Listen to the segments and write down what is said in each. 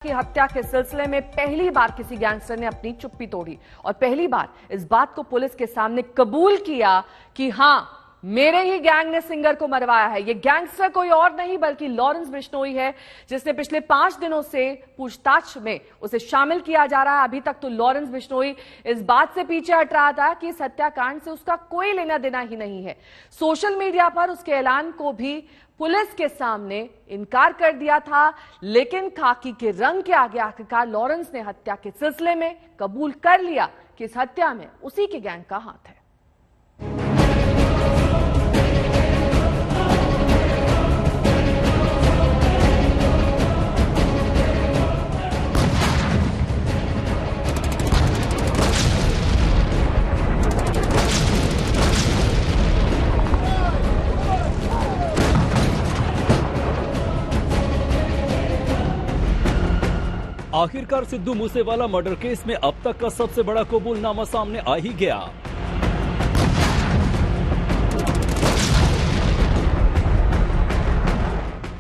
की हत्या के सिलसिले में पहली बार किसी गैंगस्टर ने अपनी चुप्पी तोड़ी और पहली बार इस बात को पुलिस के सामने कबूल किया कि हां, मेरे ही गैंग ने सिंगर को मरवाया है। ये गैंगस्टर कोई और नहीं बल्कि लॉरेंस बिश्नोई है, जिसने पिछले 5 दिनों से पूछताछ में उसे शामिल किया जा रहा है। अभी तक तो लॉरेंस बिश्नोई इस बात से पीछे हट रहा था कि इस हत्याकांड से उसका कोई लेना देना ही नहीं है। सोशल मीडिया पर उसके ऐलान को भी पुलिस के सामने इनकार कर दिया था, लेकिन खाकी के रंग के आगे आखिरकार लॉरेंस ने हत्या के सिलसिले में कबूल कर लिया कि इस हत्या में उसी के गैंग का हाथ है। आखिरकार सिद्धू मूसेवाला मर्डर केस में अब तक का सबसे बड़ा कबूलनामा सामने आ ही गया।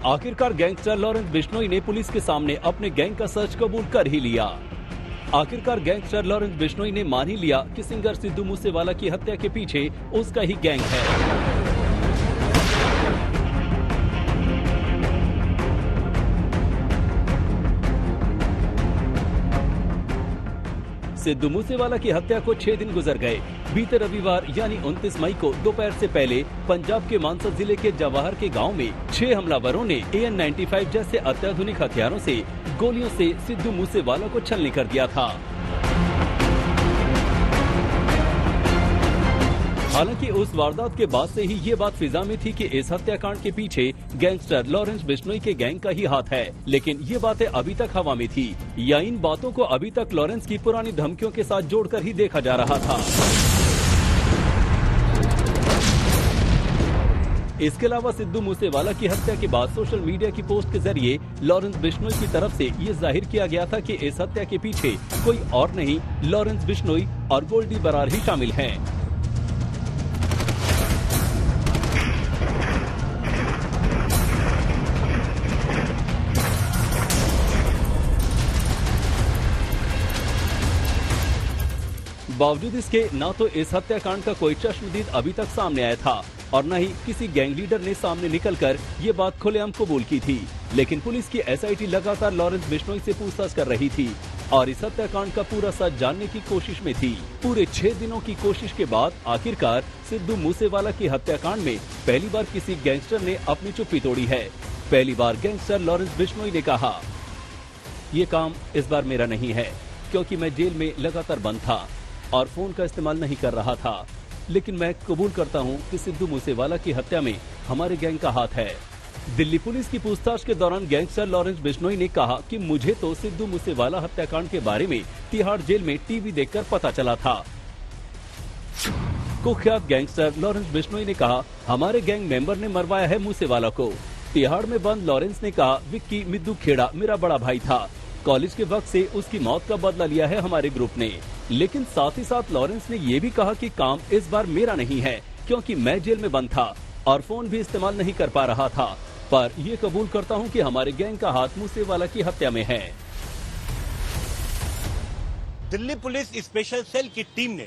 आखिरकार गैंगस्टर लॉरेंस बिश्नोई ने पुलिस के सामने अपने गैंग का सच कबूल कर ही लिया। आखिरकार गैंगस्टर लॉरेंस बिश्नोई ने मान ही लिया कि सिंगर सिद्धू मूसेवाला की हत्या के पीछे उसका ही गैंग है। सिद्धू मूसेवाला की हत्या को 6 दिन गुजर गए। बीते रविवार यानी 29 मई को दोपहर से पहले पंजाब के मानसा जिले के जवाहर के गांव में 6 हमलावरों ने AN-95 जैसे अत्याधुनिक हथियारों से गोलियों से सिद्धू मूसेवाला को छलनी कर दिया था। हालांकि उस वारदात के बाद से ही ये बात फिजा में थी कि इस हत्याकांड के पीछे गैंगस्टर लॉरेंस बिश्नोई के गैंग का ही हाथ है, लेकिन ये बातें अभी तक हवा में थी या इन बातों को अभी तक लॉरेंस की पुरानी धमकियों के साथ जोड़कर ही देखा जा रहा था। इसके अलावा सिद्धू मूसेवाला की हत्या के बाद सोशल मीडिया की पोस्ट के जरिए लॉरेंस बिश्नोई की तरफ से ये जाहिर किया गया था कि इस हत्या के पीछे कोई और नहीं, लॉरेंस बिश्नोई और गोल्डी बरार ही शामिल हैं। बावजूद इसके न तो इस हत्याकांड का कोई चश्मदीद अभी तक सामने आया था और न ही किसी गैंग लीडर ने सामने निकलकर ये बात खुलेआम कबूल की थी, लेकिन पुलिस की SIT लगातार लॉरेंस बिश्नोई से पूछताछ कर रही थी और इस हत्याकांड का पूरा सच जानने की कोशिश में थी। पूरे 6 दिनों की कोशिश के बाद आखिरकार सिद्धू मूसेवाला की हत्याकांड में पहली बार किसी गैंगस्टर ने अपनी चुप्पी तोड़ी है। पहली बार गैंगस्टर लॉरेंस बिश्नोई ने कहा, ये काम इस बार मेरा नहीं है क्योंकि मैं जेल में लगातार बंद था और फोन का इस्तेमाल नहीं कर रहा था, लेकिन मैं कबूल करता हूं कि सिद्धू मूसेवाला की हत्या में हमारे गैंग का हाथ है। दिल्ली पुलिस की पूछताछ के दौरान गैंगस्टर लॉरेंस बिश्नोई ने कहा कि मुझे तो सिद्धू मूसेवाला हत्याकांड के बारे में तिहाड़ जेल में टीवी देखकर पता चला था। कुख्यात गैंगस्टर लॉरेंस बिश्नोई ने कहा, हमारे गैंग मेंबर ने मरवाया है मूसेवाला को। तिहाड़ में बंद लॉरेंस ने कहा, विक्की मिद्दू खेड़ा मेरा बड़ा भाई था, कॉलेज के वक्त से उसकी मौत का बदला लिया है हमारे ग्रुप ने। लेकिन साथ ही साथ लॉरेंस ने ये भी कहा कि काम इस बार मेरा नहीं है क्योंकि मैं जेल में बंद था और फोन भी इस्तेमाल नहीं कर पा रहा था, पर ये कबूल करता हूं कि हमारे गैंग का हाथ मूसेवाला की हत्या में है। दिल्ली पुलिस स्पेशल सेल की टीम ने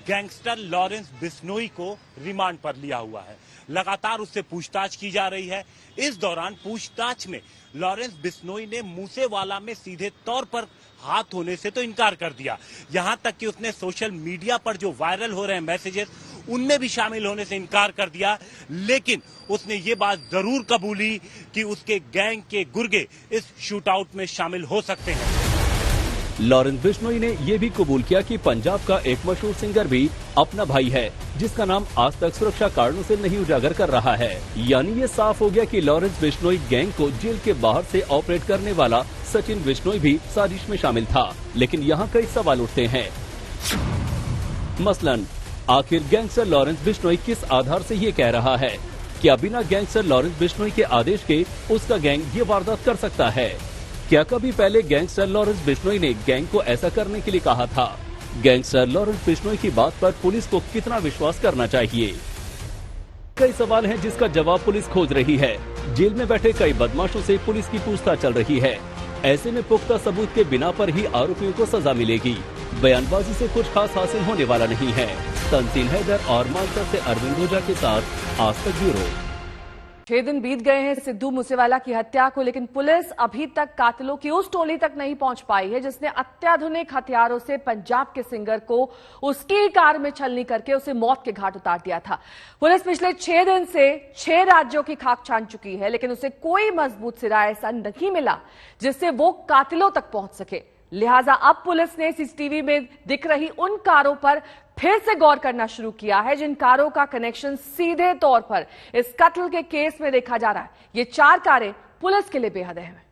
गैंगस्टर लॉरेंस बिश्नोई को रिमांड पर लिया हुआ है। लगातार उससे पूछताछ की जा रही है। इस दौरान पूछताछ में लॉरेंस बिश्नोई ने मूसेवाला में सीधे तौर पर हाथ होने से तो इनकार कर दिया, यहां तक कि उसने सोशल मीडिया पर जो वायरल हो रहे हैं मैसेजेस उनमें भी शामिल होने से इनकार कर दिया। लेकिन उसने ये बात जरूर कबूली कि उसके गैंग के गुर्गे इस शूटआउट में शामिल हो सकते हैं। लॉरेंस बिश्नोई ने यह भी कबूल किया कि पंजाब का एक मशहूर सिंगर भी अपना भाई है, जिसका नाम आज तक सुरक्षा कारणों से नहीं उजागर कर रहा है। यानी ये साफ हो गया कि लॉरेंस बिश्नोई गैंग को जेल के बाहर से ऑपरेट करने वाला सचिन बिश्नोई भी साजिश में शामिल था। लेकिन यहाँ कई सवाल उठते हैं। मसलन, आखिर गैंगस्टर लॉरेंस बिश्नोई किस आधार से ये कह रहा है? क्या बिना गैंगस्टर लॉरेंस बिश्नोई के आदेश के उसका गैंग ये वारदात कर सकता है? क्या कभी पहले गैंगस्टर लॉरेंस बिश्नोई ने गैंग को ऐसा करने के लिए कहा था? गैंगस्टर लॉरेंस बिश्नोई की बात पर पुलिस को कितना विश्वास करना चाहिए? कई सवाल हैं जिसका जवाब पुलिस खोज रही है। जेल में बैठे कई बदमाशों से पुलिस की पूछताछ चल रही है। ऐसे में पुख्ता सबूत के बिना पर ही आरोपियों को सजा मिलेगी। बयानबाजी से कुछ खास हासिल होने वाला नहीं है। तंसीन हैदर और मानसा से अरविंद ओझा के साथ आज तक ब्यूरो। 6 दिन बीत गए हैं सिद्धू मूसेवाला की हत्या को, लेकिन पुलिस अभी तक कातिलों की उस टोली तक नहीं पहुंच पाई है जिसने अत्याधुनिक हथियारों से पंजाब के सिंगर को उसकी कार में छलनी करके उसे मौत के घाट उतार दिया था। पुलिस पिछले 6 दिन से 6 राज्यों की खाक छान चुकी है, लेकिन उसे कोई मजबूत सिरा ऐसा नहीं मिला जिससे वो कातिलों तक पहुंच सके। लिहाजा अब पुलिस ने सीसीटीवी में दिख रही उन कारों पर फिर से गौर करना शुरू किया है जिन कारों का कनेक्शन सीधे तौर पर इस कत्ल के केस में देखा जा रहा है। ये 4 कारें पुलिस के लिए बेहद अहम है।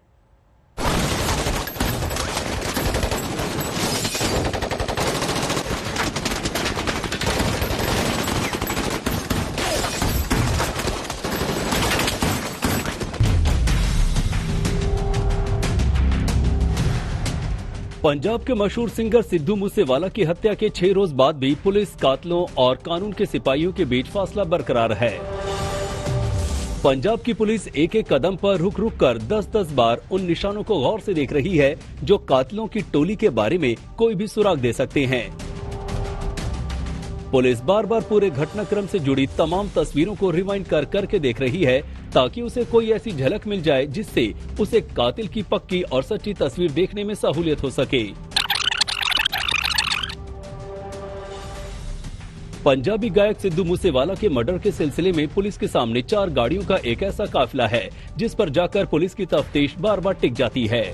पंजाब के मशहूर सिंगर सिद्धू मूसेवाला की हत्या के 6 रोज बाद भी पुलिस कातिलों और कानून के सिपाहियों के बीच फासला बरकरार है। पंजाब की पुलिस एक एक कदम पर रुक रुक कर 10-10 बार उन निशानों को गौर से देख रही है जो कातिलों की टोली के बारे में कोई भी सुराग दे सकते हैं। पुलिस बार बार पूरे घटनाक्रम से जुड़ी तमाम तस्वीरों को रिवाइंड कर करके देख रही है ताकि उसे कोई ऐसी झलक मिल जाए जिससे उसे कातिल की पक्की और सच्ची तस्वीर देखने में सहूलियत हो सके। पंजाबी गायक सिद्धू मूसेवाला के मर्डर के सिलसिले में पुलिस के सामने 4 गाड़ियों का एक ऐसा काफिला है जिस पर जाकर पुलिस की तफ्तीश बार बार टिक जाती है।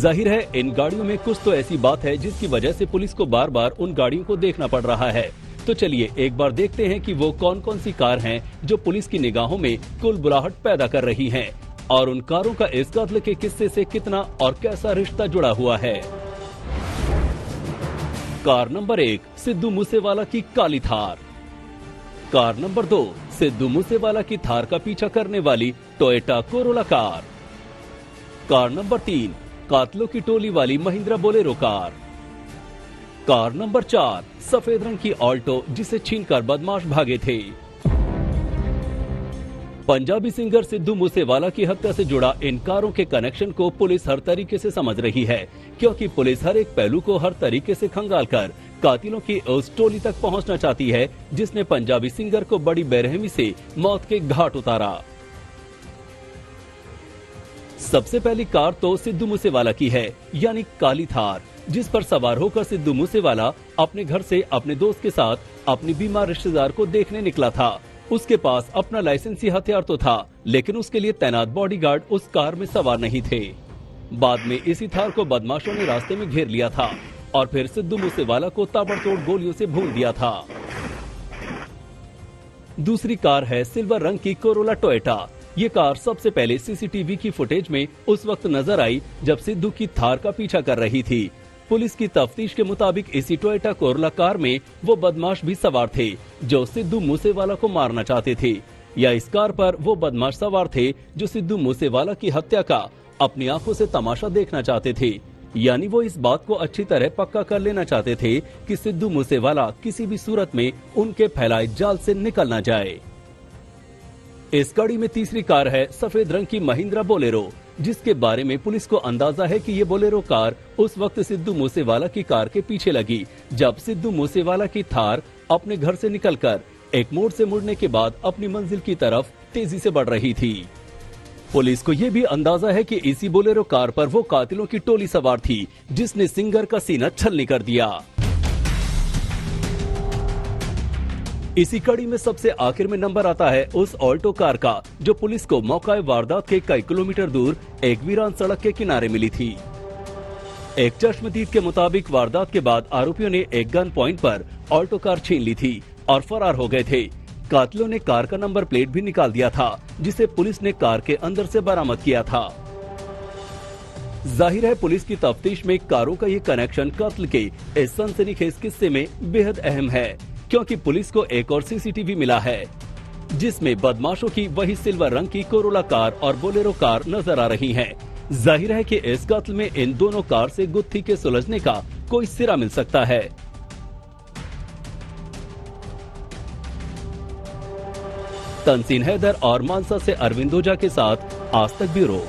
जाहिर है इन गाड़ियों में कुछ तो ऐसी बात है जिसकी वजह से पुलिस को बार बार उन गाड़ियों को देखना पड़ रहा है। तो चलिए एक बार देखते हैं कि वो कौन कौन सी कार हैं जो पुलिस की निगाहों में कुलबुलाहट पैदा कर रही हैं और उन कारों का इस कत्ल के किस्से से कितना और कैसा रिश्ता जुड़ा हुआ है। कार नंबर 1 सिद्धू मूसेवाला की काली थार। कार नंबर 2 सिद्धू मूसेवाला की थार का पीछा करने वाली Toyota Corolla car. Car number 3 कातिलों की टोली वाली Mahindra Bolero car. Car number 4 सफेद रंग की ऑल्टो जिसे छीनकर बदमाश भागे थे। पंजाबी सिंगर सिद्धू मूसेवाला की हत्या से जुड़ा इन कारों के कनेक्शन को पुलिस हर तरीके से समझ रही है, क्योंकि पुलिस हर एक पहलू को हर तरीके से खंगालकर कातिलों की उस टोली तक पहुंचना चाहती है जिसने पंजाबी सिंगर को बड़ी बेरहमी से मौत के घाट उतारा। सबसे पहली कार तो सिद्धू मूसेवाला की है, यानी काली थार, जिस पर सवार होकर सिद्धू मूसेवाला अपने घर से अपने दोस्त के साथ अपनी बीमार रिश्तेदार को देखने निकला था। उसके पास अपना लाइसेंसी हथियार तो था, लेकिन उसके लिए तैनात बॉडीगार्ड उस कार में सवार नहीं थे। बाद में इसी थार को बदमाशों ने रास्ते में घेर लिया था और फिर सिद्धू मूसेवाला को ताबड़तोड़ गोलियों से भून दिया था। दूसरी कार है सिल्वर रंग की कोरोला टोयोटा। ये कार सबसे पहले सीसीटीवी की फुटेज में उस वक्त नजर आई जब सिद्धू की थार का पीछा कर रही थी। पुलिस की तफ्तीश के मुताबिक इसी टोयोटा कोरोला कार में वो बदमाश भी सवार थे जो सिद्धू मूसेवाला को मारना चाहते थे, या इस कार पर वो बदमाश सवार थे जो सिद्धू मूसेवाला की हत्या का अपनी आंखों से तमाशा देखना चाहते थे। यानी वो इस बात को अच्छी तरह पक्का कर लेना चाहते थे कि सिद्धू मूसेवाला किसी भी सूरत में उनके फैलाए जाल से निकल न जाए। इस कड़ी में तीसरी कार है सफेद रंग की महिंद्रा बोलेरो, जिसके बारे में पुलिस को अंदाजा है कि ये बोलेरो कार उस वक्त सिद्धू मूसेवाला की कार के पीछे लगी जब सिद्धू मूसेवाला की थार अपने घर से निकलकर एक मोड़ से मुड़ने के बाद अपनी मंजिल की तरफ तेजी से बढ़ रही थी। पुलिस को ये भी अंदाजा है कि इसी बोलेरो कार पर वो कातिलों की टोली सवार थी जिसने सिंगर का सीना छलनी कर दिया। इसी कड़ी में सबसे आखिर में नंबर आता है उस ऑल्टो कार का जो पुलिस को मौका वारदात के कई किलोमीटर दूर एक वीरान सड़क के किनारे मिली थी। एक चश्मदीद के मुताबिक वारदात के बाद आरोपियों ने एक गन पॉइंट पर ऑल्टो कार छीन ली थी और फरार हो गए थे। कातिलों ने कार का नंबर प्लेट भी निकाल दिया था जिसे पुलिस ने कार के अंदर से बरामद किया था। जाहिर है पुलिस की तफ्तीश में कारों का ये कनेक्शन कत्ल के इस सनसनीखेज किस्से में बेहद अहम है, क्योंकि पुलिस को एक और सीसीटीवी मिला है जिसमें बदमाशों की वही सिल्वर रंग की कोरोला कार और बोलेरो कार नजर आ रही हैं। जाहिर है कि इस कत्ल में इन दोनों कार से गुत्थी के सुलझने का कोई सिरा मिल सकता है। तंसीन हैदर और मानसा से अरविंद ओझा के साथ आज तक ब्यूरो।